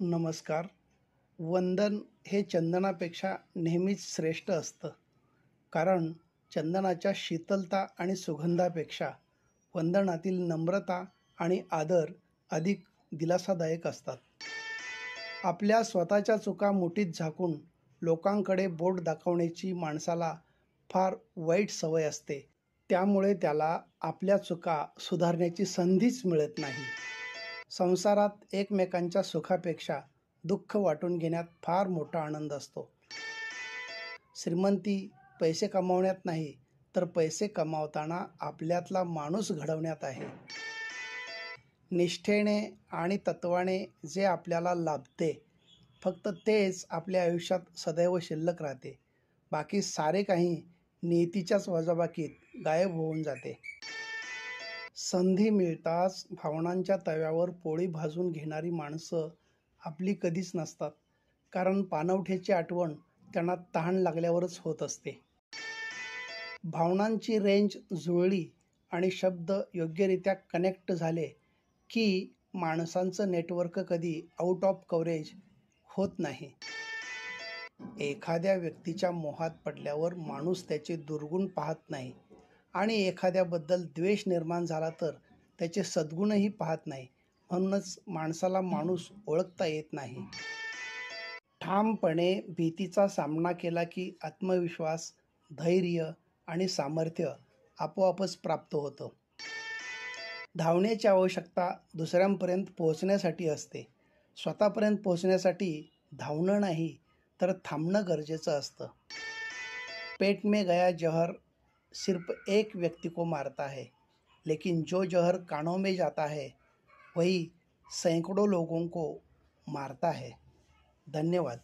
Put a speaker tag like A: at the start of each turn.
A: नमस्कार. वंदन हे चंदनापेक्षा नेहमीच श्रेष्ठ असतं. कारण चंदनाच्या शीतलता आणि सुगंधापेक्षा वंदनातील नम्रता आणि आदर अधिक दिलासादायक असतात. आपल्या स्वतःच्या चुका मुठीत झाकून लोकांकडे बोट दाखवण्याची माणसाला फार वाईट सवय असते. त्यामुळे त्याला आपल्या चुका सुधारण्याची संधीच मिळत नाही. संसारात एकमेकांच्या सुखापेक्षा दुःख वाटून घेण्यात फार मोठा आनंद असतो. श्रीमंती पैसे कमावण्यात नाही, तर पैसे कमावताना आपल्यातला माणूस घडवण्यात आहे. निष्ठेने आणि तत्वाने जे आपल्याला लाभते, फक्त तेच आपल्या आयुष्यात सदैव शिल्लक राहते. बाकी सारे काही नियतीच्याच वजाबाकीत गायब होऊन जाते. संधी मिळताच भावनांच्या तव्यावर पोळी भाजून घेणारी माणसं आपली कधीच नसतात. कारण पाणवठ्याची आठवण त्यांना तहान लागल्यावरच होत असते. भावनांची रेंज जुळली आणि शब्द योग्यरित्या कनेक्ट झाले की माणसांचं नेटवर्क कधी आउट ऑफ कव्हरेज होत नाही. एखाद्या व्यक्तीच्या मोहात पडल्यावर माणूस त्याचे दुर्गुण पाहत नाही आणि एखाद्याबद्दल द्वेष निर्माण झाला तर त्याचे सद्गुणही पाहत नाही. म्हणूनच माणसाला माणूस ओळखता येत नाही. ठामपणे भीतीचा सामना केला की आत्मविश्वास, धैर्य आणि सामर्थ्य आपोआपच प्राप्त होतं. धावण्याची आवश्यकता दुसऱ्यांपर्यंत पोहोचण्यासाठी असते. स्वतःपर्यंत पोहोचण्यासाठी धावणं नाही, तर थांबणं गरजेचं असतं. पेट में गया जहर सिर्फ एक व्यक्ति को मारता है, लेकिन जो जहर कानों में जाता है वही सैकड़ों लोगों को मारता है. धन्यवाद.